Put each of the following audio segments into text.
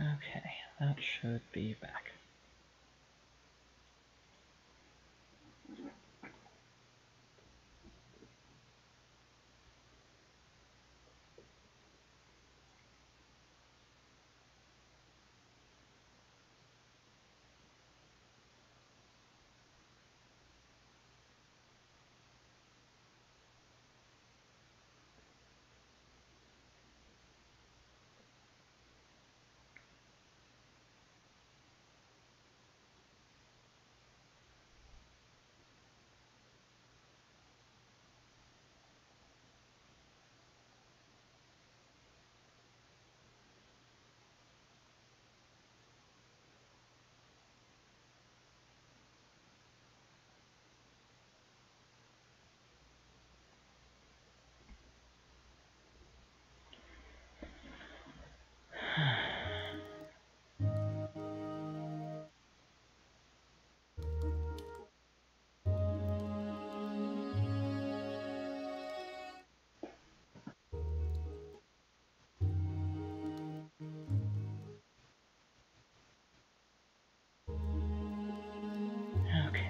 Okay, that should be back. Okay.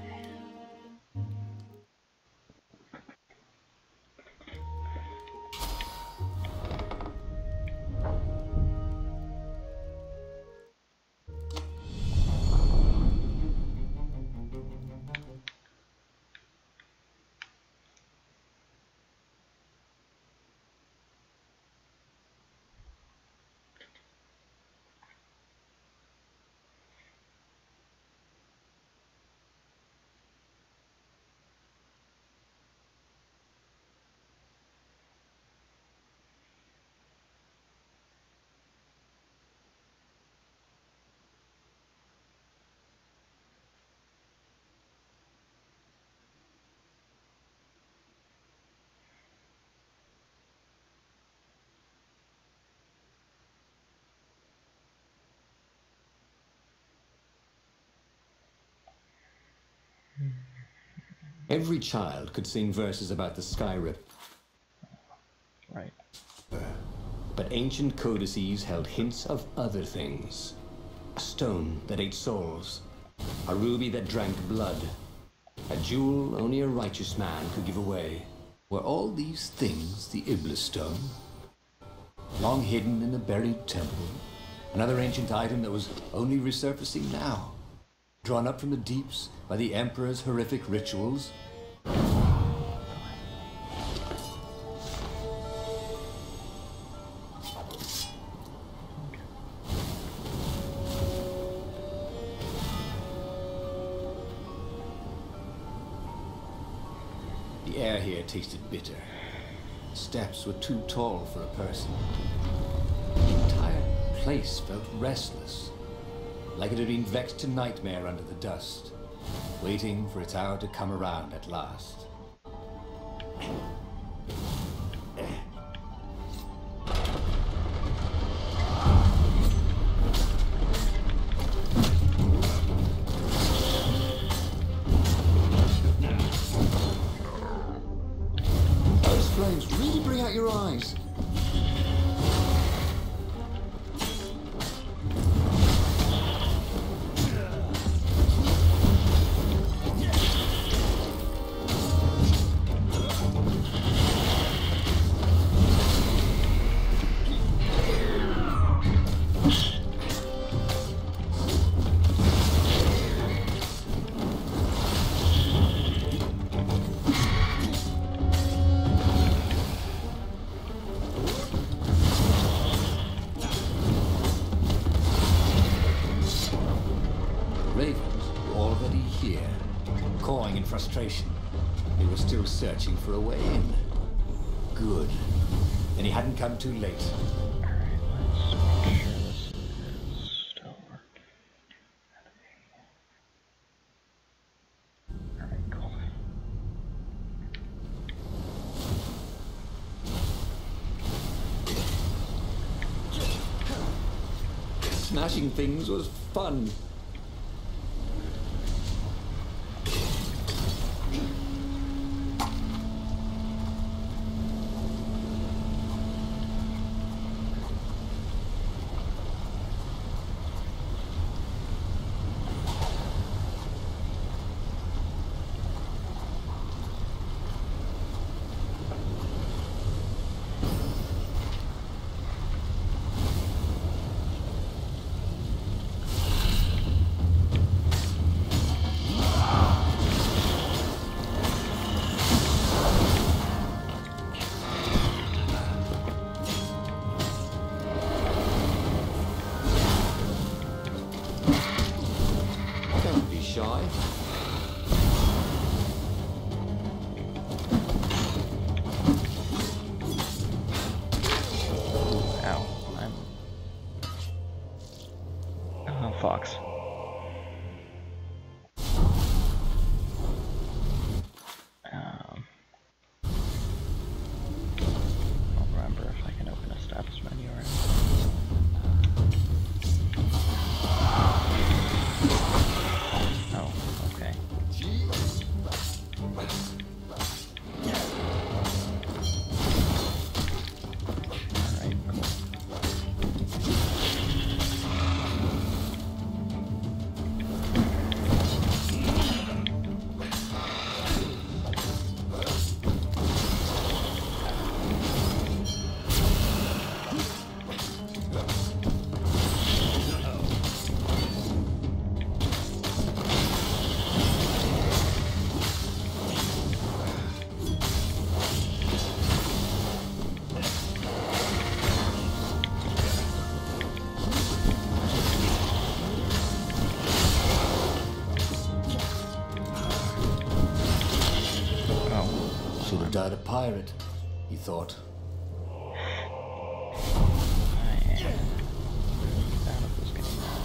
Every child could sing verses about the Skyrip. Right. But ancient codices held hints of other things. A stone that ate souls. A ruby that drank blood. A jewel only a righteous man could give away. Were all these things the Iblis stone? Long hidden in a buried temple? Another ancient item that was only resurfacing now? Drawn up from the deeps by the Emperor's horrific rituals? The air here tasted bitter. The steps were too tall for a person. The entire place felt restless, like it had been vexed to nightmare under the dust, waiting for its hour to come around at last. Those flames really bring out your eyes. Ravens were already here, cawing in frustration. They were still searching for a way in. Good. And he hadn't come too late. Alright, let's make sure this is still working. Alright, cool. Smashing things was fun. shy. Ow. Oh, fox. I'll remember if I can open a status menu or anything. Oh, okay. Alright, cool. Should have died a pirate, he thought. I am out of this game now.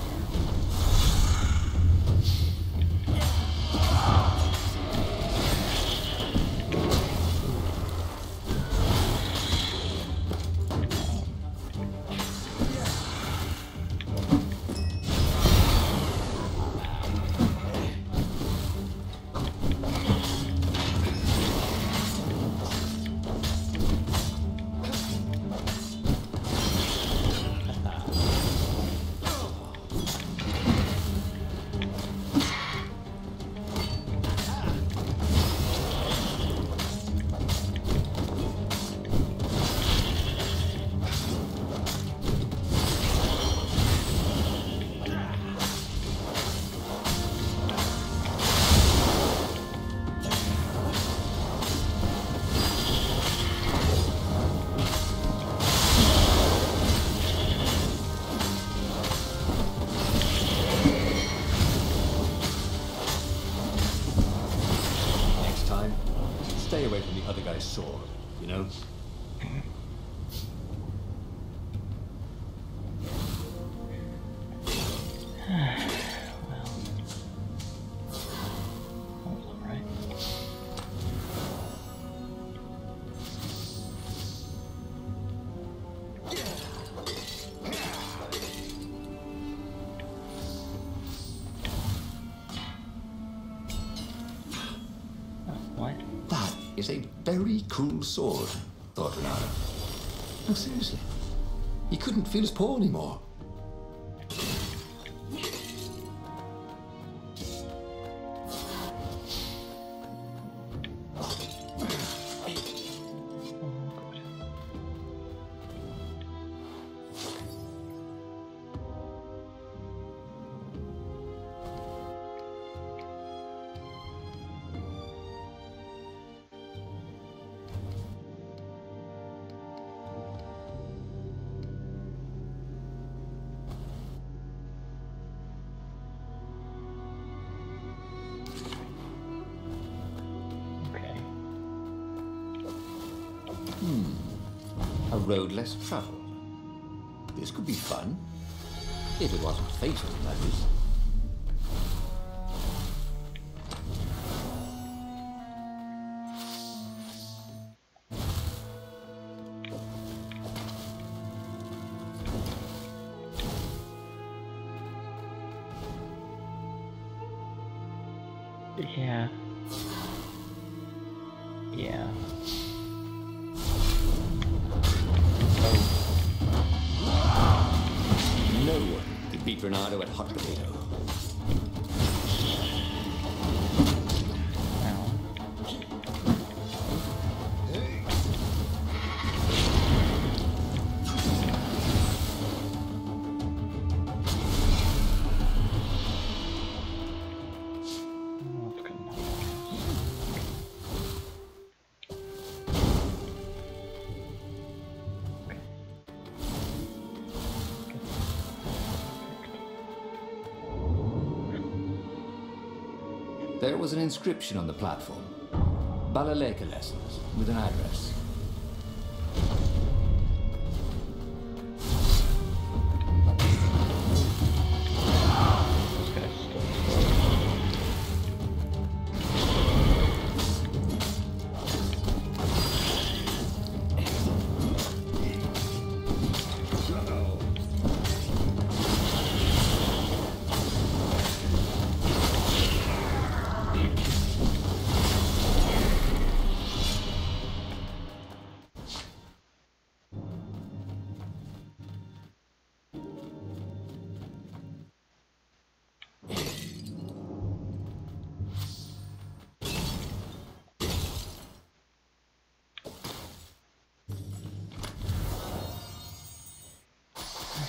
Next time, stay away from the other guy's sword, you know? Alright. What? That is a very cool sword, thought Renata. No, seriously. He couldn't feel his paw anymore. Okay. A road less traveled. This could be fun. If it wasn't fatal, that is. Yeah. Yeah. No one could beat Bernardo at hot potato. Ow. Oh, that's good enough. Okay. There was an inscription on the platform. Balaleka lessons, with an address. This guy's still slow.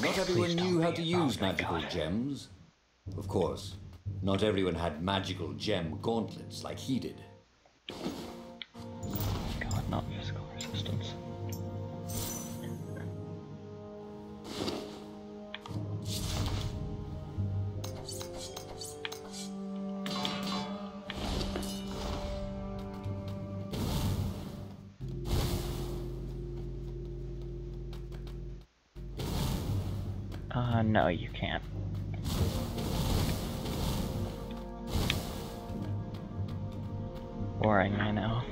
Not everyone knew how to use magical gems. Of course, not everyone had magical gem gauntlets like he did. God, not physical resistance. No, you can't. Boring, I know.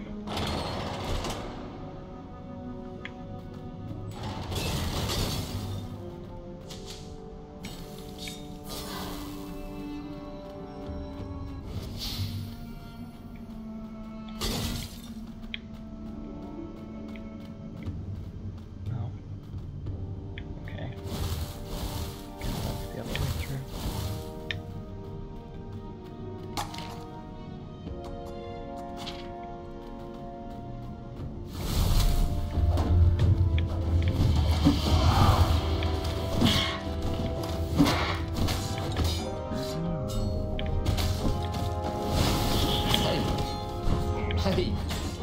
Hey,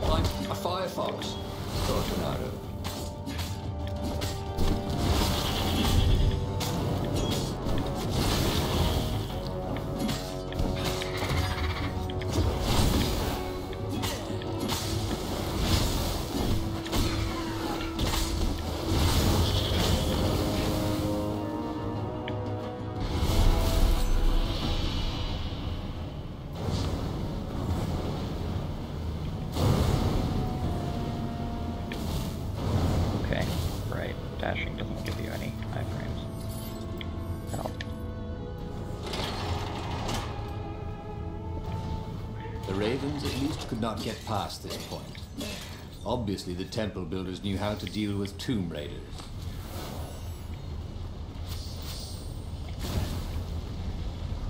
I'm a firefox, thought Bernardo. Dashing doesn't give you any iframes. No. The Ravens at least could not get past this point. Obviously, the temple builders knew how to deal with tomb raiders.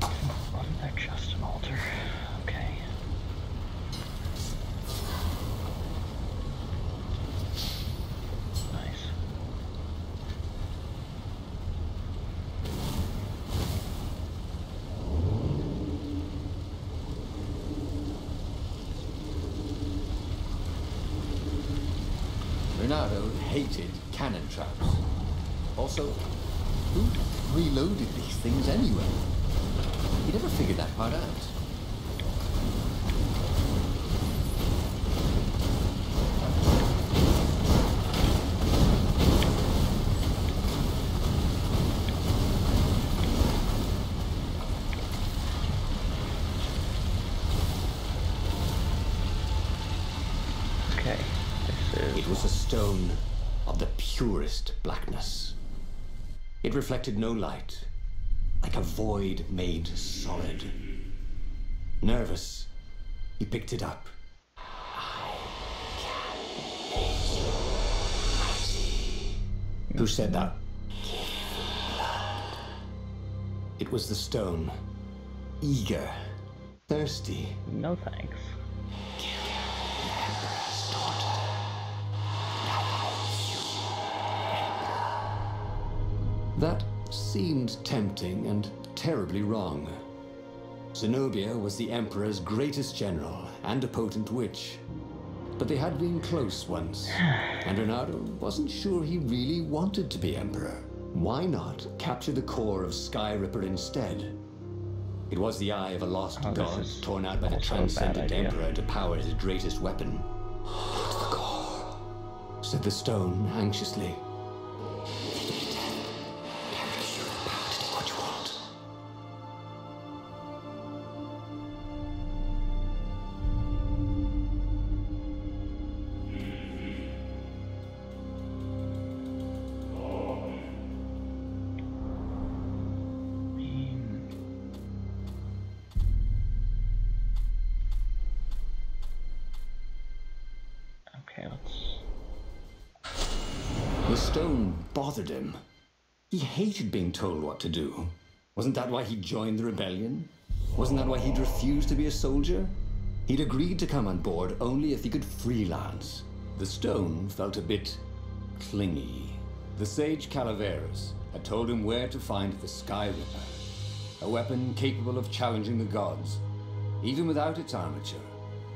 Wasn't that just an altar? Okay. Bernardo hated cannon traps. Also, who reloaded these things anyway? He never figured that part out. It was a stone of the purest blackness. It reflected no light, like a void made solid. Nervous, he picked it up. Who said that? It was the stone. Eager, thirsty. No thanks. That seemed tempting and terribly wrong. Zenobia was the Emperor's greatest general and a potent witch. But they had been close once, and Bernardo wasn't sure he really wanted to be Emperor. Why not capture the core of Skyripper instead? It was the eye of a lost Oh, this god, is torn out by the also a bad transcendent idea. emperor to power his greatest weapon. It's the core, said the stone anxiously. Okay, let's... The stone bothered him. He hated being told what to do. Wasn't that why he joined the rebellion? Wasn't that why he'd refused to be a soldier? He'd agreed to come on board only if he could freelance. The stone felt a bit clingy. The sage Calaveras had told him where to find the Sky Ripper, a weapon capable of challenging the gods. Even without its armature,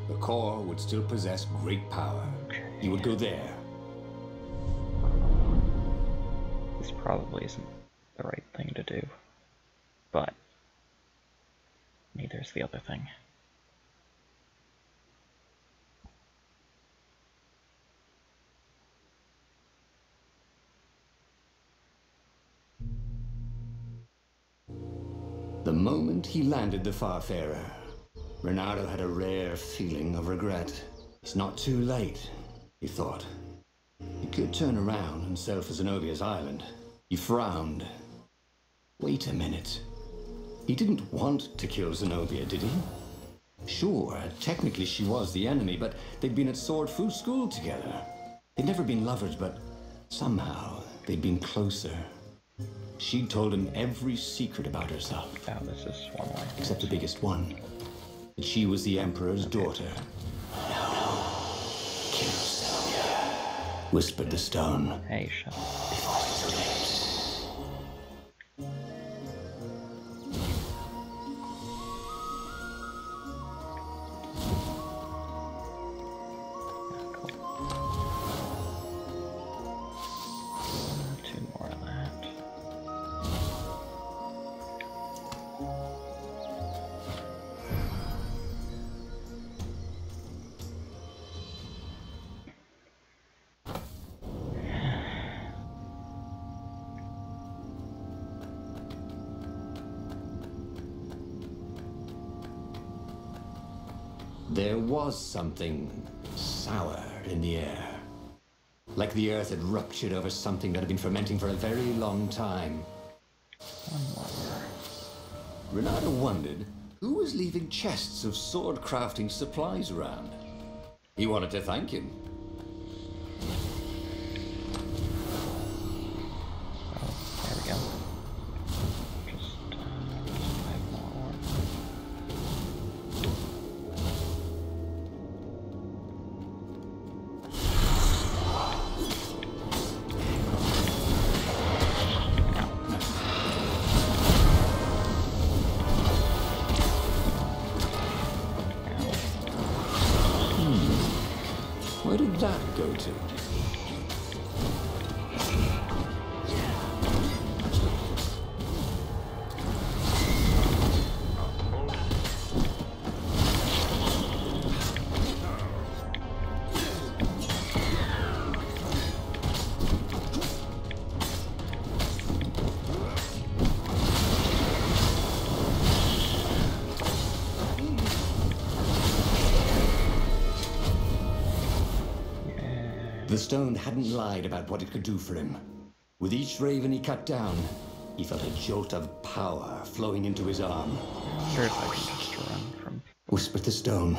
the core would still possess great power. He would go there. This probably isn't the right thing to do, but neither's the other thing. The moment he landed the Farfarer, Reynardo had a rare feeling of regret. It's not too late, he thought. He could turn around and sail for Zenobia's island. He frowned. Wait a minute. He didn't want to kill Zenobia, did he? Sure, technically she was the enemy, but they'd been at Sword Fu school together. They'd never been lovers, but somehow they'd been closer. She'd told him every secret about herself. Now this is one way. Except the biggest one. That she was the Emperor's daughter. No. Kill Zenobia, whispered the stone. Hey, shut up. Before it's too late. Two more of that. There was something sour in the air. Like the earth had ruptured over something that had been fermenting for a very long time. Reynardo wondered who was leaving chests of sword crafting supplies around. He wanted to thank him. Oh, there we go. Just 5 more. Where did that go to? The stone hadn't lied about what it could do for him. With each raven he cut down, he felt a jolt of power flowing into his arm. Sure, if I can just run from... Whispered the stone.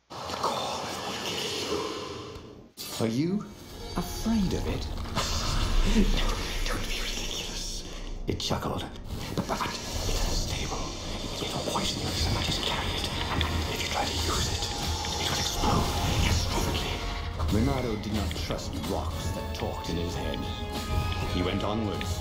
The core will kill you. Are you afraid of it? Don't be ridiculous. It chuckled. But it's unstable. It will poison you so much as carry it. And if you try to use it, it will explode catastrophically. Reynardo did not trust rocks that talked in his head. He went onwards.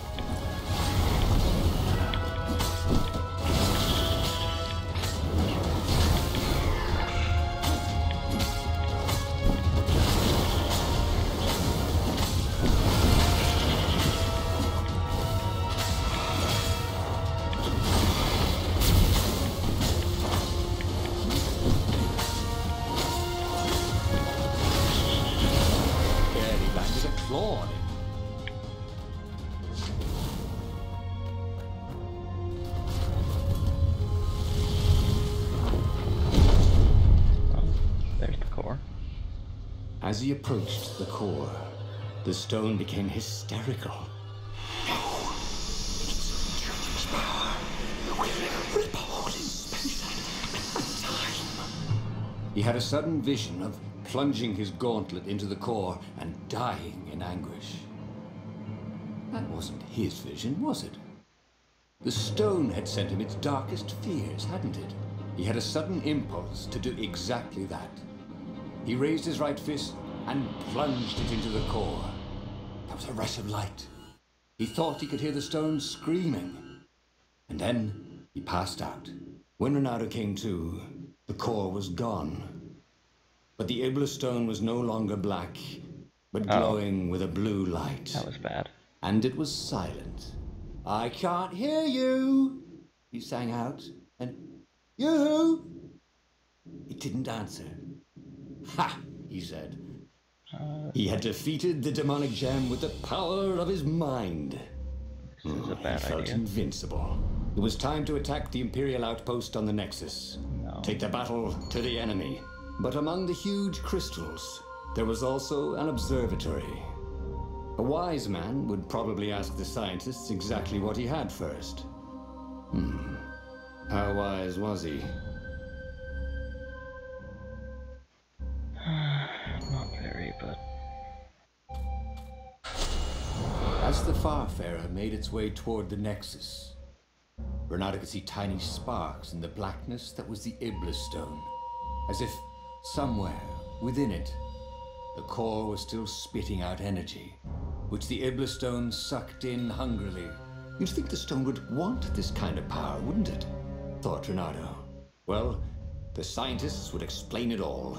As he approached the core, the stone became hysterical. He had a sudden vision of plunging his gauntlet into the core and dying in anguish. That wasn't his vision, was it? The stone had sent him its darkest fears, hadn't it? He had a sudden impulse to do exactly that. He raised his right fist and plunged it into the core. There was a rush of light. He thought he could hear the stone screaming. And then he passed out. When Renato came to, the core was gone. But the Iblis stone was no longer black, but glowing with a blue light. That was bad. And it was silent. "I can't hear you," he sang out. And, "You?" It didn't answer. "Ha!" he said. He had defeated the demonic gem with the power of his mind. This is a bad He felt idea. invincible. It was time to attack the Imperial outpost on the Nexus. No. Take the battle to the enemy. But among the huge crystals, there was also an observatory. A wise man would probably ask the scientists exactly what he had first. How wise was he? Not very, but As the Farfarer made its way toward the Nexus, Renato could see tiny sparks in the blackness that was the Iblis stone, as if somewhere within it, the core was still spitting out energy, which the Iblis stone sucked in hungrily. You'd think the stone would want this kind of power, wouldn't it? Thought Renato. Well, the scientists would explain it all.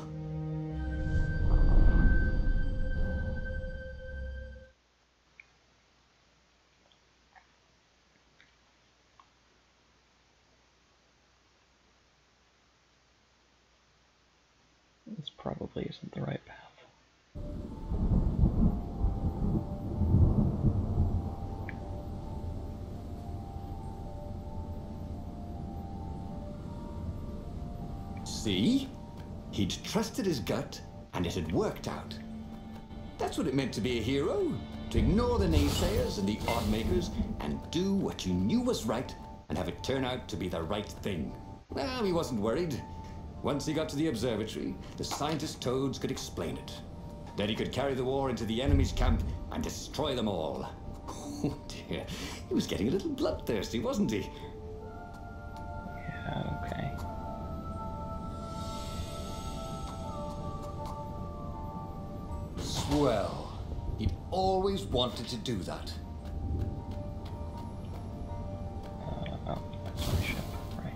this probably isn't the right path. See? He'd trusted his gut, and it had worked out. That's what it meant to be a hero. To ignore the naysayers and the oddmakers, and do what you knew was right, and have it turn out to be the right thing. Well, he wasn't worried. Once he got to the observatory, the scientist toads could explain it. Then he could carry the war into the enemy's camp and destroy them all. Oh dear, he was getting a little bloodthirsty, wasn't he? Yeah, okay. Swell. He'd always wanted to do that. Oh, that's my ship, right.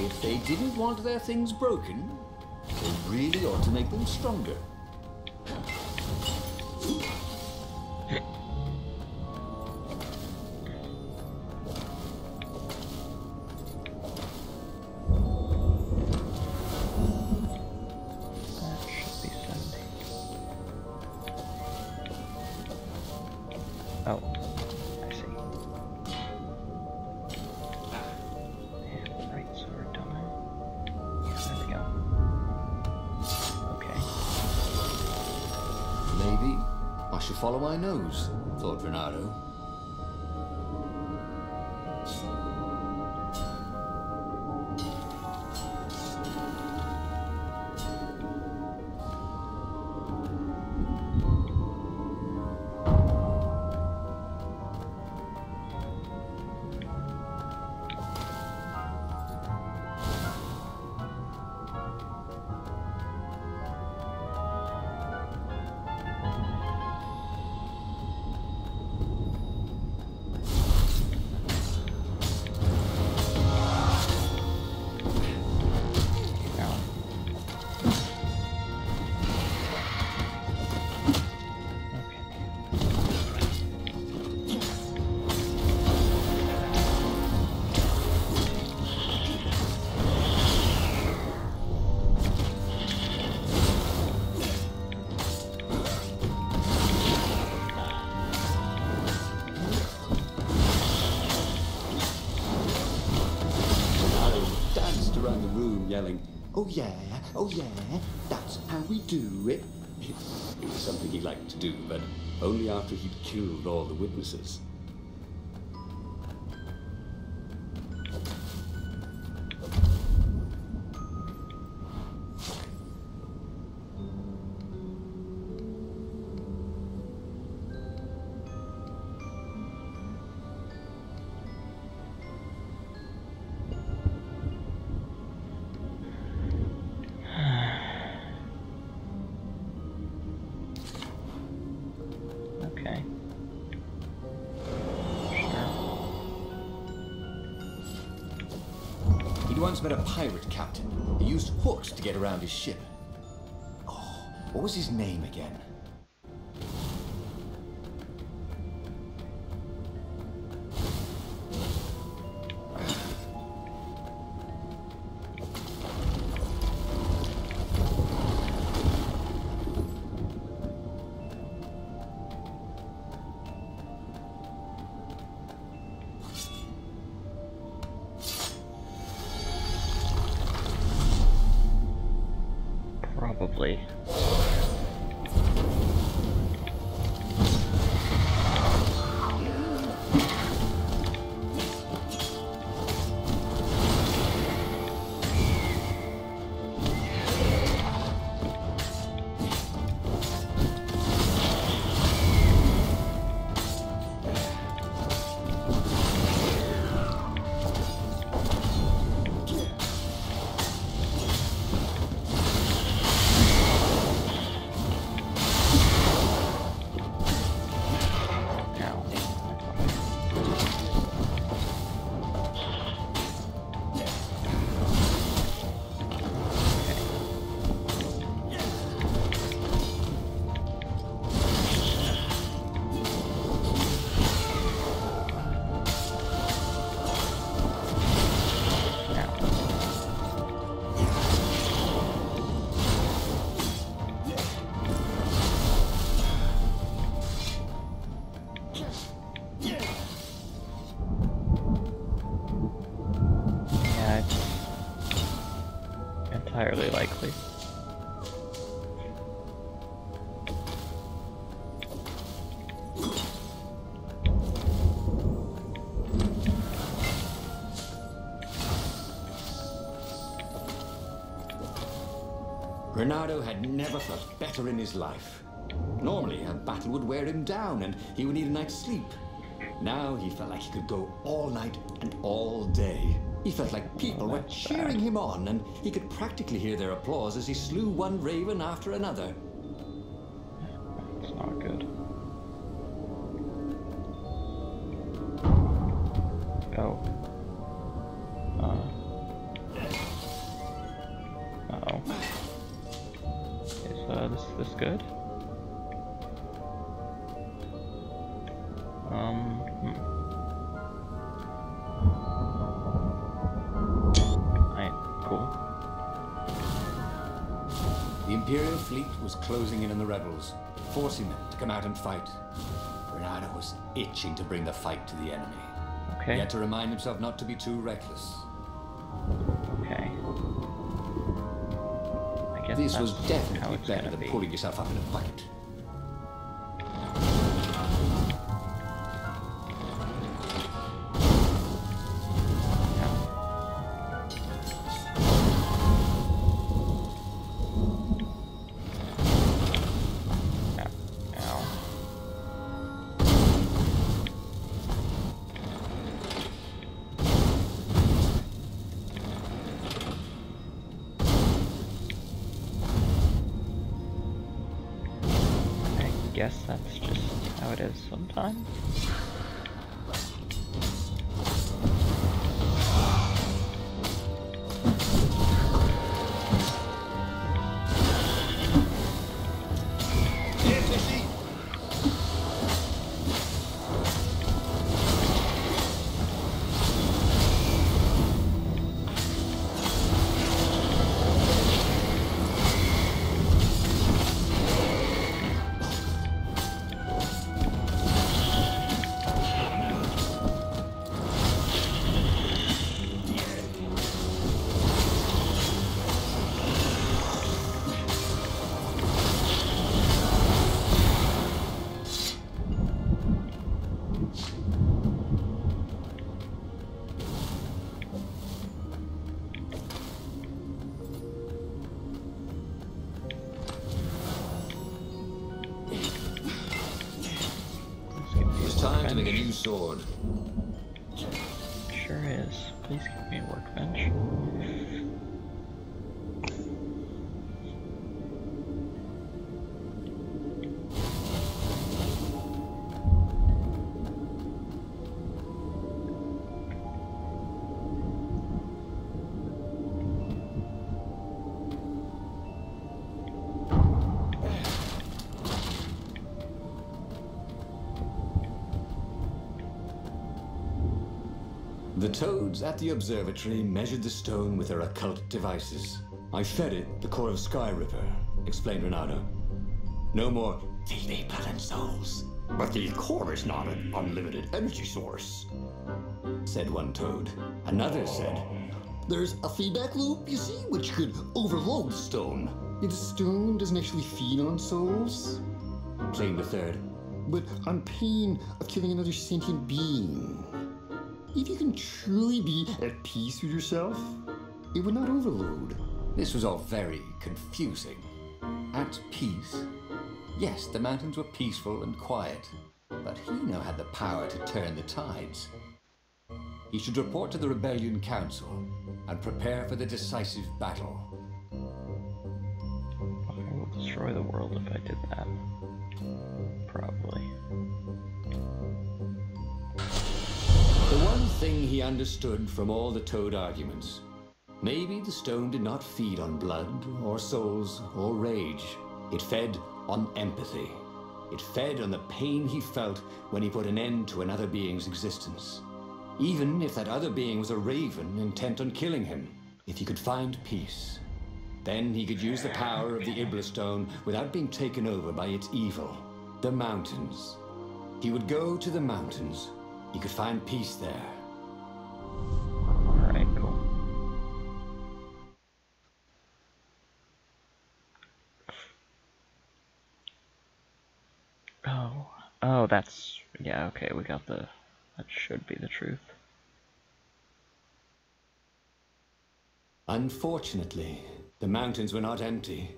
If they didn't want their things broken, they really ought to make them stronger. That should be 70. Oh, I see. And right sword done. Yeah, there we go. Okay. Maybe I should follow my nose, thought Renato. around the room yelling, "Oh yeah, that's how we do it." It was something he liked to do, but only after he'd killed all the witnesses. Okay. He'd once met a pirate captain. He used hooks to get around his ship. Oh, what was his name again? Probably. Entirely likely. Bernardo had never felt better in his life. Normally, a battle would wear him down and he would need a night's sleep. Now he felt like he could go all night and all day. He felt like people were cheering him on, and he could practically hear their applause as he slew one raven after another. It's not good. Oh. Uh-oh. Is this good? The Imperial fleet was closing in on the rebels, forcing them to come out and fight. Bernardo was itching to bring the fight to the enemy. Okay. He had to remind himself not to be too reckless. Okay. I guess This that's was definitely how it's better gonna than be. pulling yourself up in a bucket. I guess that's just how it is sometimes. forming a new sword. Sure is. Please give me a workbench. The toads at the observatory measured the stone with their occult devices. I fed it the core of Skyripper, explained Renato. No more feed blood and souls. But the core is not an unlimited energy source, said one toad. Another said, there's a feedback loop, you see, which could overload the stone. The stone doesn't actually feed on souls, claimed a third. But on pain of killing another sentient being. If you can truly be at peace with yourself, it would not overload. This was all very confusing. At peace? Yes, the mountains were peaceful and quiet, but he now had the power to turn the tides. He should report to the Rebellion Council and prepare for the decisive battle. I will destroy the world if I did that. Probably. The one thing he understood from all the toad arguments, maybe the stone did not feed on blood or souls or rage. It fed on empathy. It fed on the pain he felt when he put an end to another being's existence. Even if that other being was a raven intent on killing him. If he could find peace, then he could use the power of the Iblis stone without being taken over by its evil. The mountains. He would go to the mountains. He could find peace there. Alright, cool. Oh, that's... yeah, okay, we got the... that should be the truth. Unfortunately, the mountains were not empty.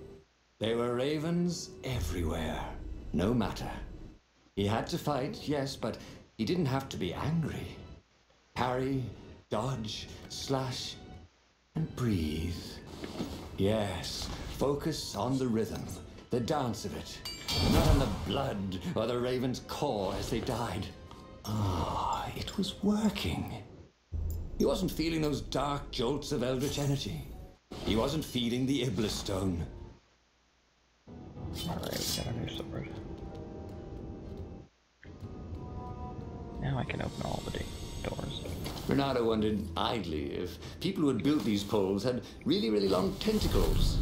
There were ravens everywhere. No matter. He had to fight, yes, but he didn't have to be angry. Parry, dodge, slash, and breathe. Yes, focus on the rhythm, the dance of it. Not on the blood or the raven's core as they died. Ah, it was working. He wasn't feeling those dark jolts of eldritch energy. He wasn't feeding the Iblis stone. Alright, we got a new sword. Now I can open all the doors. Renato wondered idly if people who had built these poles had really, really long tentacles.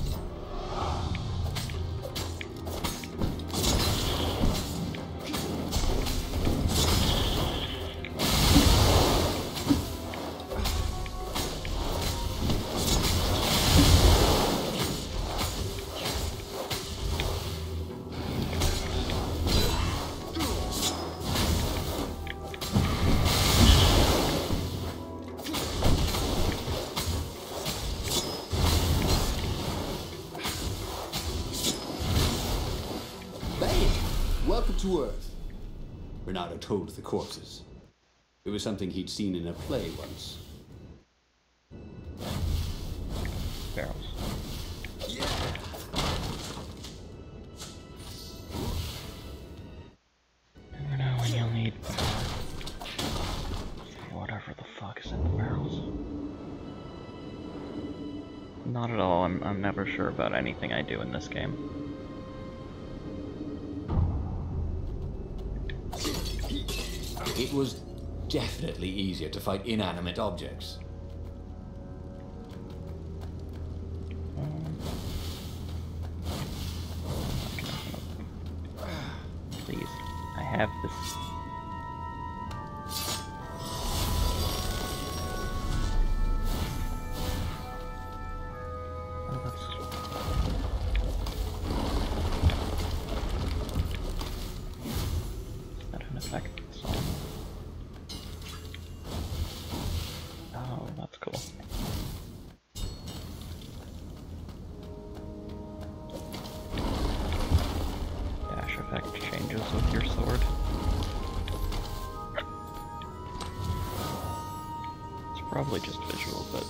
Welcome to Earth, Renato told the corpses. It was something he'd seen in a play once. Barrels. Yeah. Never know when you'll need whatever the fuck is in the barrels. Not at all. I'm never sure about anything I do in this game. It was definitely easier to fight inanimate objects. Please, I have this. Oh, that's... Is that an effect? Oh, that's cool. Dash effect changes with your sword. probably just visual, but...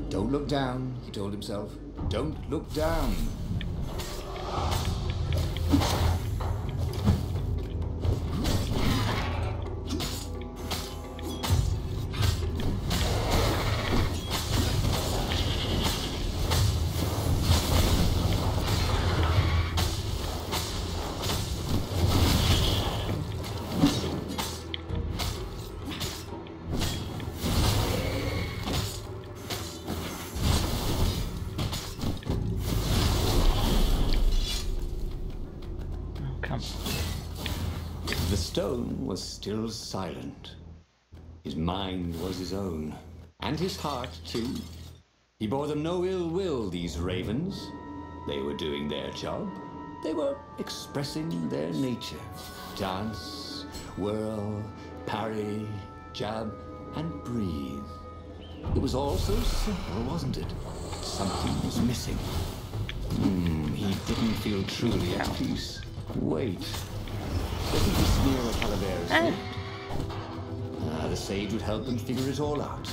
Don't look down, he told himself. Don't look down. The stone was still silent. His mind was his own, and his heart too. He bore them no ill will, these ravens. They were doing their job. They were expressing their nature. Dance, whirl, parry, jab, and breathe. It was all so simple, wasn't it? Something was missing. He didn't feel truly at peace. Wait. Wasn't this near where Calaveras lived? The sage would help them figure it all out.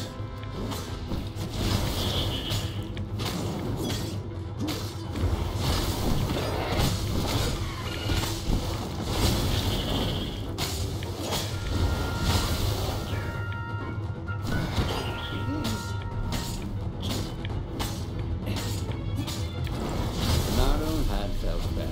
Bernardo had felt better.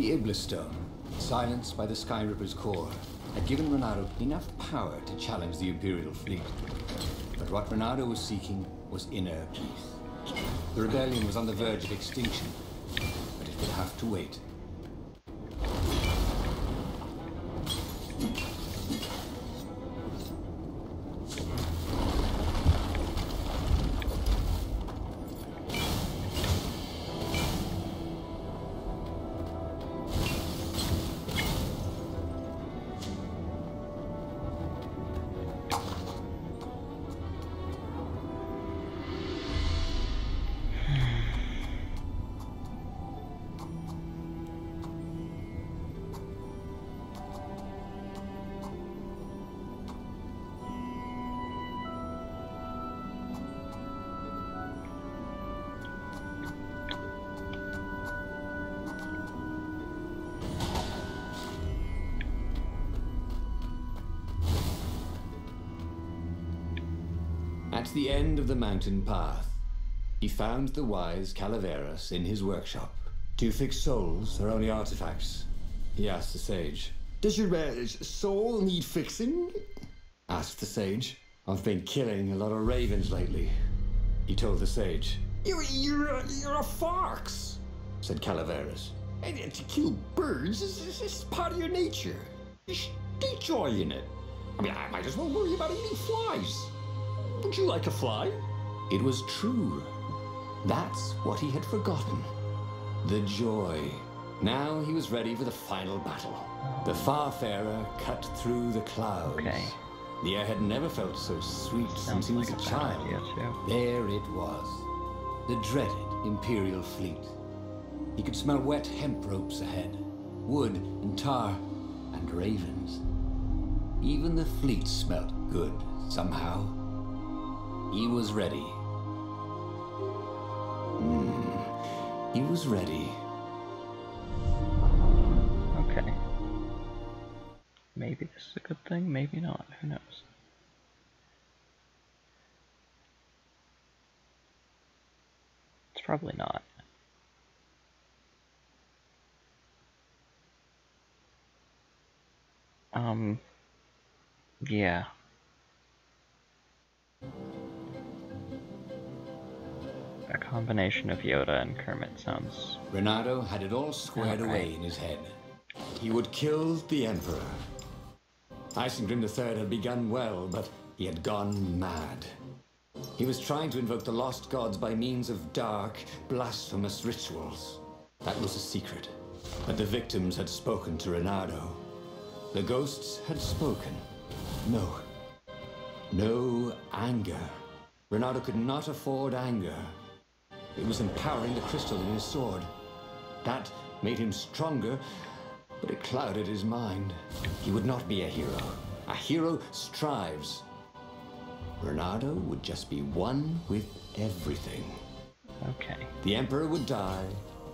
The Iblis Stone, silenced by the Skyripper's core, had given Renato enough power to challenge the Imperial fleet. But what Renato was seeking was inner peace. The rebellion was on the verge of extinction, but it would have to wait. At the end of the mountain path, he found the wise Calaveras in his workshop. To fix souls or only artifacts? He asked the sage. Does your soul need fixing? Asked the sage. I've been killing a lot of ravens lately, he told the sage. You're a fox, said Calaveras. And to kill birds is part of your nature. You should take joy in it. I mean, I might as well worry about eating flies. Would you like a fly? It was true. That's what he had forgotten. The joy. Now he was ready for the final battle. The Farfarer cut through the clouds. Okay. The air had never felt so sweet since he was a child. There it was. The dreaded Imperial fleet. He could smell wet hemp ropes ahead, wood and tar, and ravens. Even the fleet smelt good, somehow. He was ready. He was ready. Okay. Maybe this is a good thing, maybe not. Who knows? It's probably not. Yeah. A combination of Yoda and Kermit sounds... Renato had it all squared away in his head. He would kill the Emperor. Isengrim III had begun well, but he had gone mad. He was trying to invoke the lost gods by means of dark, blasphemous rituals. That was a secret. But the victims had spoken to Renato. The ghosts had spoken. No anger. Renato could not afford anger. It was empowering the crystal in his sword. That made him stronger, but it clouded his mind. He would not be a hero. A hero strives. Renato would just be one with everything. Okay. The Emperor would die,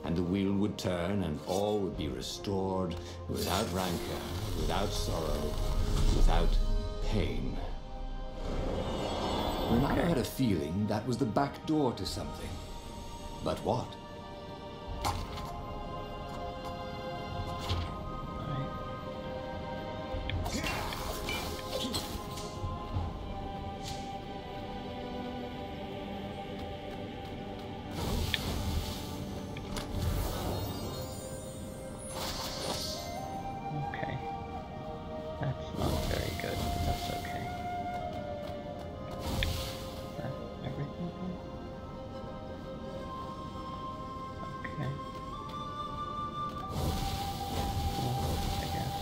and the wheel would turn, and all would be restored without rancor, without sorrow, without pain. Renato had a feeling that was the back door to something. But what? Okay. That's not very good, but that's okay. Is that everything? Okay. Cool, I guess.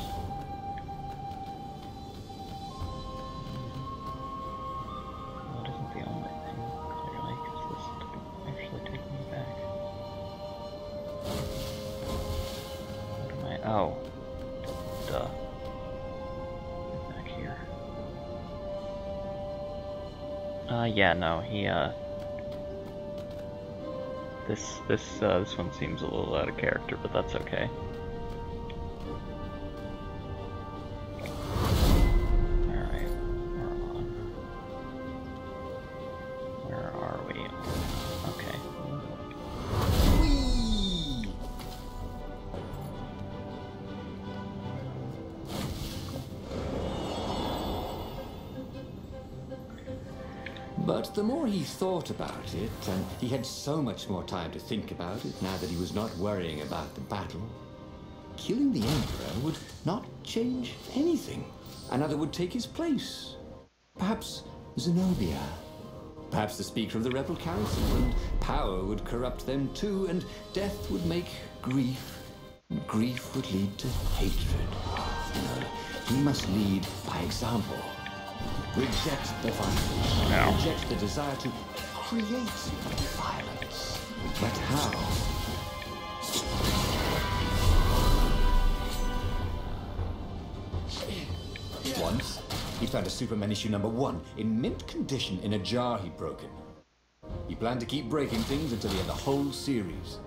Well, it isn't the only thing, clearly, because this didn't actually take me back. What am I? Oh. Duh. Get back here. Yeah, no, he, This one seems a little out of character, but that's okay. Alright, we're on. Where are we? Okay. But the more he thought about it, and he had so much more time to think about it now that he was not worrying about the battle, killing the Emperor would not change anything. Another would take his place. Perhaps Zenobia. Perhaps the Speaker of the Rebel Council, and power would corrupt them too, and death would make grief, and grief would lead to hatred. No, he must lead by example. Reject the violence. Reject the desire to create violence. But how? Once, he found a Superman issue #1 in mint condition in a jar he'd broken. He planned to keep breaking things until he had the whole series.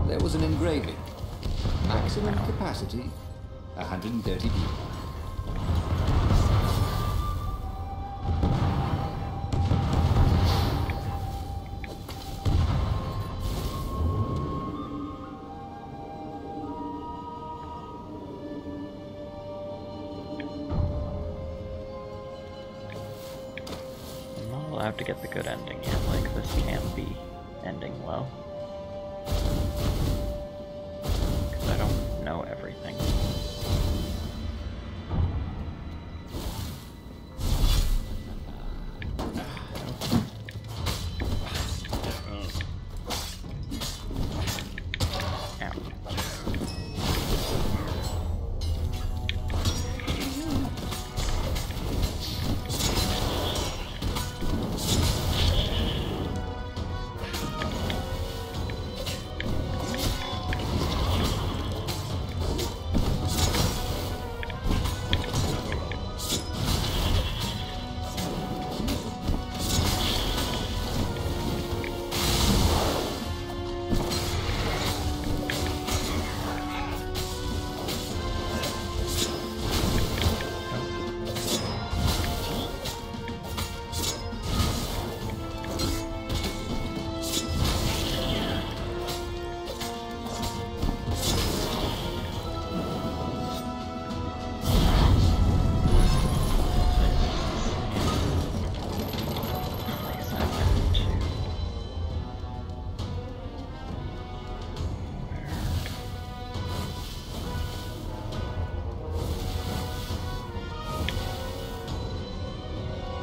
There was an engraving. Maximum capacity, 130 people. I'm not allowed to get the good ending yet, like this can't be ending well. Because I don't know everything.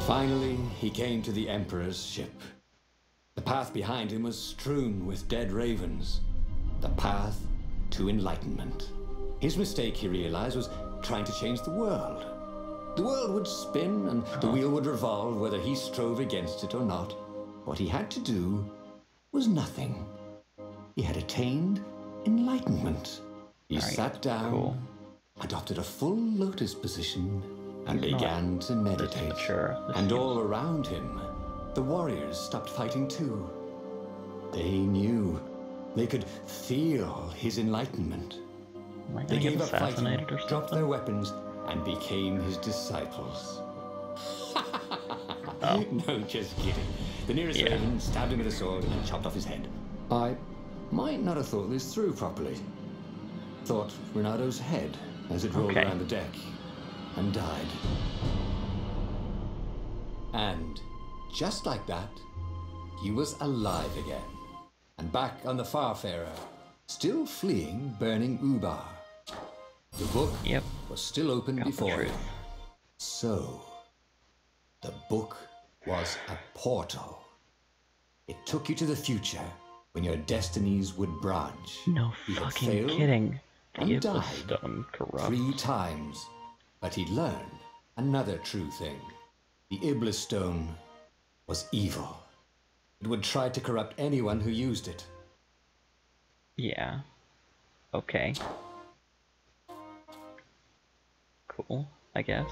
Finally, he came to the Emperor's ship. The path behind him was strewn with dead ravens. The path to enlightenment. His mistake, he realized, was trying to change the world. The world would spin and the wheel would revolve whether he strove against it or not. What he had to do was nothing. He had attained enlightenment. He sat down, adopted a full lotus position, and began to meditate. And all around him, the warriors stopped fighting too. They knew. They could feel his enlightenment. They gave up fighting, dropped their weapons, and became his disciples. No, just kidding. The nearest raven stabbed him with a sword and then chopped off his head. I might not have thought this through properly. Thought Renado's head as it rolled around the deck and died. And just like that, he was alive again. And back on the Farfarer, still fleeing burning Ubar. The book was still open before him. So, the book was a portal. It took you to the future when your destinies would branch. No fucking kidding. And died 3 times. But he learned another true thing. The Iblis Stone was evil. It would try to corrupt anyone who used it. Yeah. Okay. Cool, I guess.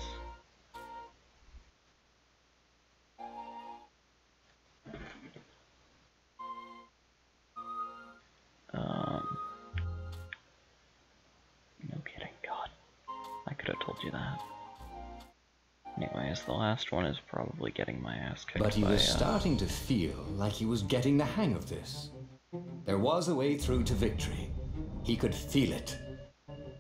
could have told you that. Anyways, the last one is probably getting my ass kicked. But he was starting to feel like he was getting the hang of this. There was a way through to victory. He could feel it.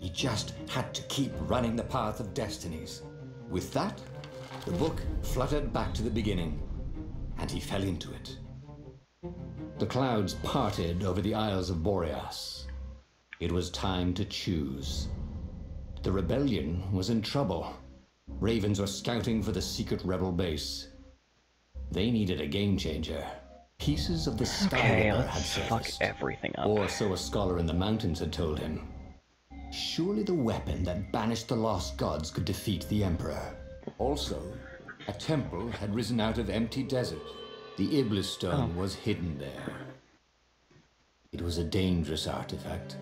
He just had to keep running the path of destinies. With that, the book fluttered back to the beginning, and he fell into it. The clouds parted over the Isles of Boreas. It was time to choose. The rebellion was in trouble. Ravens were scouting for the secret rebel base. They needed a game changer. Pieces of the Sky River had surfaced. Fuck everything up. Or so a scholar in the mountains had told him. Surely the weapon that banished the lost gods could defeat the Emperor. Also, a temple had risen out of empty desert. The Iblis stone was hidden there. It was a dangerous artifact.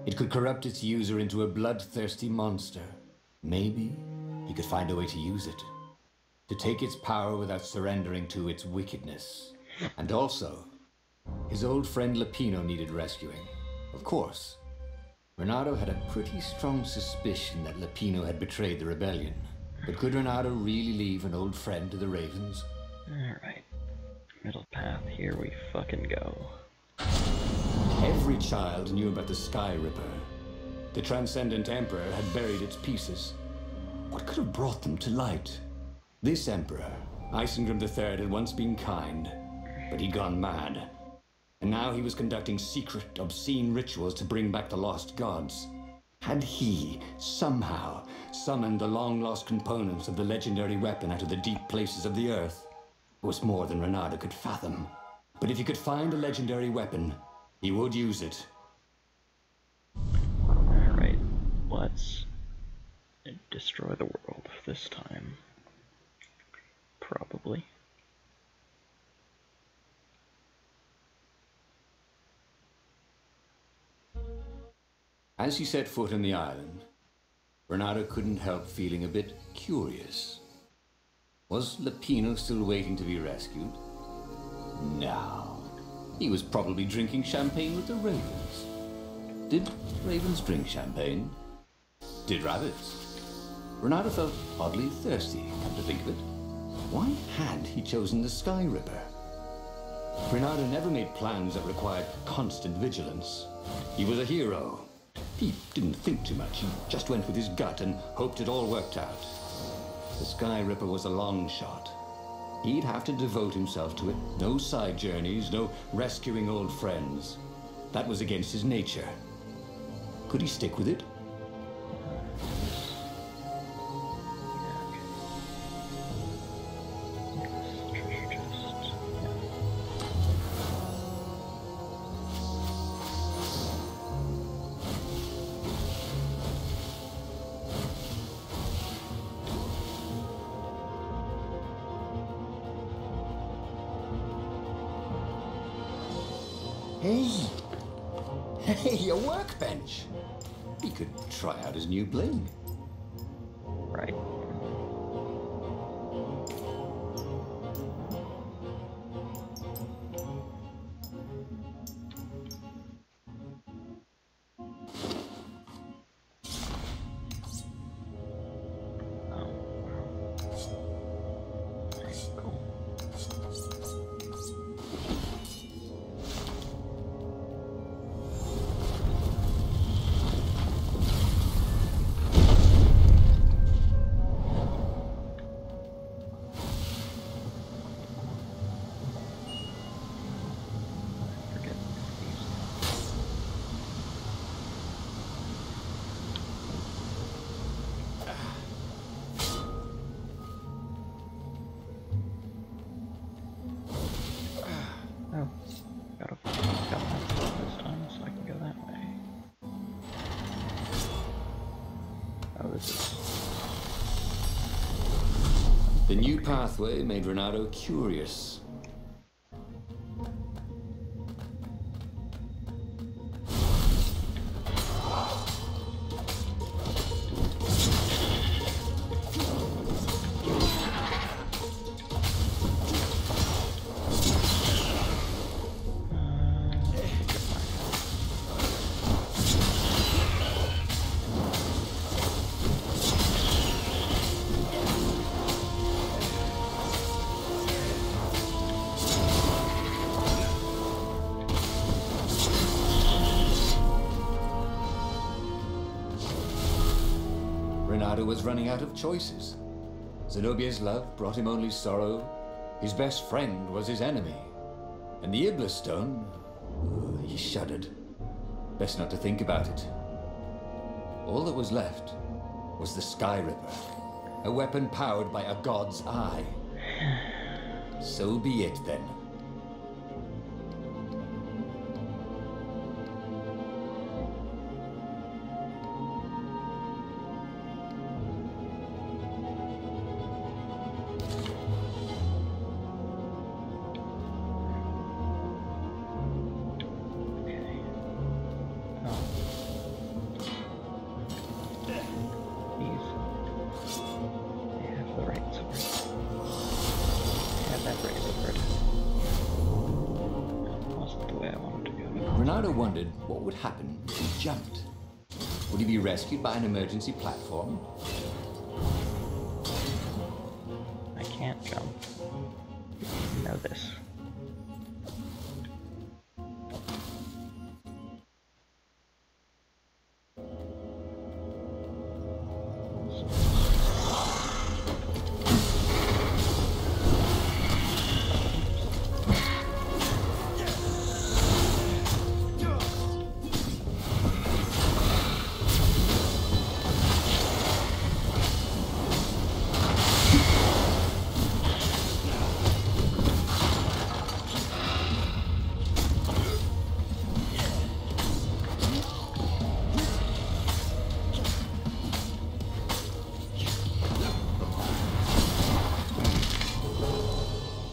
It could corrupt its user into a bloodthirsty monster. Maybe he could find a way to use it. To take its power without surrendering to its wickedness. And also, his old friend Lupino needed rescuing. Of course, Renato had a pretty strong suspicion that Lupino had betrayed the rebellion. But could Renato really leave an old friend to the Ravens? Alright. Middle path, here we fucking go. Every child knew about the Sky Ripper. The Transcendent Emperor had buried its pieces. What could have brought them to light? This Emperor, Isengrim III, had once been kind, but he'd gone mad. And now he was conducting secret, obscene rituals to bring back the lost gods. Had he, somehow, summoned the long-lost components of the legendary weapon out of the deep places of the earth? It was more than Renato could fathom. But if he could find a legendary weapon, he would use it. Alright, let's destroy the world this time. Probably. As he set foot on the island, Renato couldn't help feeling a bit curious. Was Lupino still waiting to be rescued? No. He was probably drinking champagne with the ravens. Did ravens drink champagne? Did rabbits? Renato felt oddly thirsty, come to think of it. Why had he chosen the Sky Ripper? Renato never made plans that required constant vigilance. He was a hero. He didn't think too much. He just went with his gut and hoped it all worked out. The Sky Ripper was a long shot. He'd have to devote himself to it. No side journeys, no rescuing old friends. That was against his nature. Could he stick with it? Hey, a workbench! He could try out his new bling. Right. The new pathway made Renato curious. Renato was running out of choices. Zenobia's love brought him only sorrow. His best friend was his enemy. And the Iblis Stone... he shuddered. Best not to think about it. All that was left was the Sky Ripper, a weapon powered by a god's eye. So be it, then. Renato wondered what would happen if he jumped. Would he be rescued by an emergency platform? I can't jump. You know this.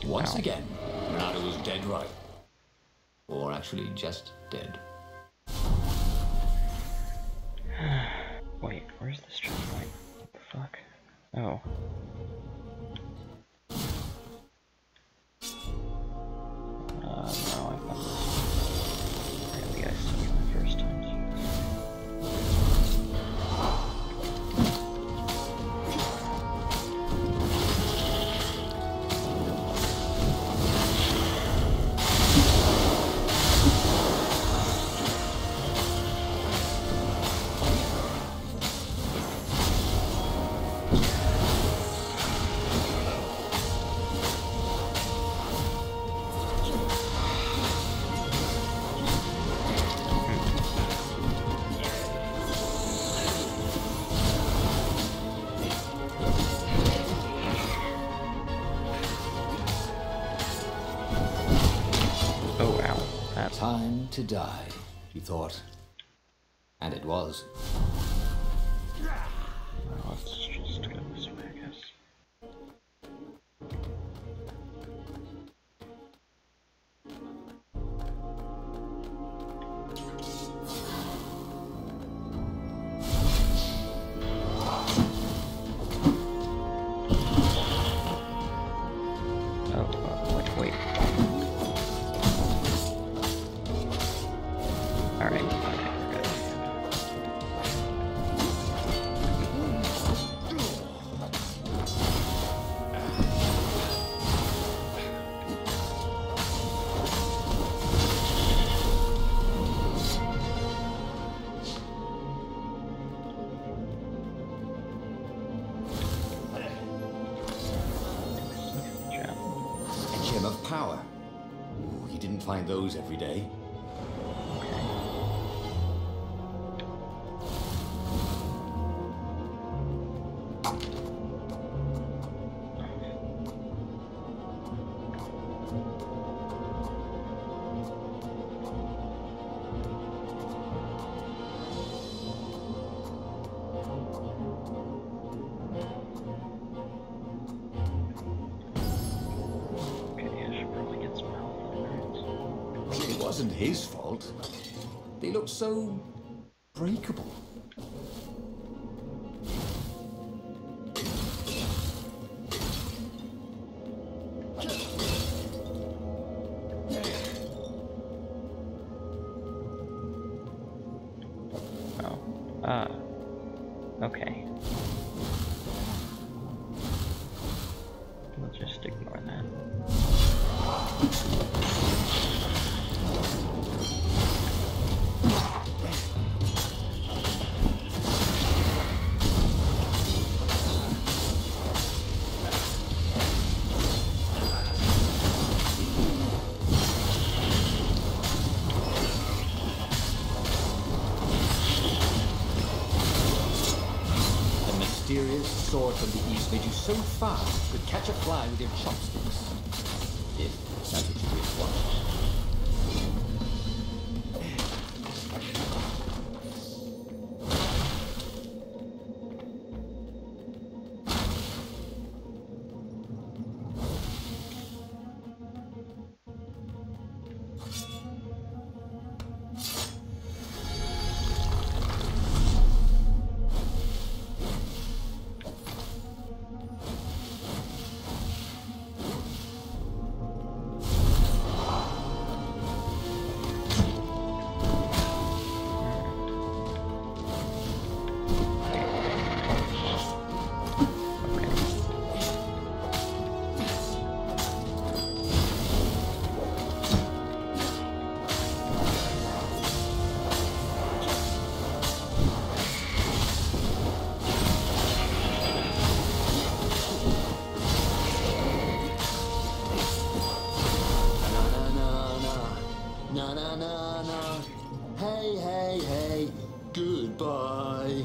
Once again, Renato was dead right. Or actually just dead. Wait, where's this checkpoint? What the fuck? Oh. No, I've done this. Really, I suck my first time. Time to die, he thought. And it was. Well, let's just go this way, I guess. Wait. Alright, okay, we're good. A gem of power. Ooh, he didn't find those every day. It wasn't his fault. They looked so breakable. Okay. We'll just ignore that. sword from the east made you so fast you could catch a fly with your chopsticks. If that's what you really wanted. Na na na na. Hey, hey, hey. Goodbye.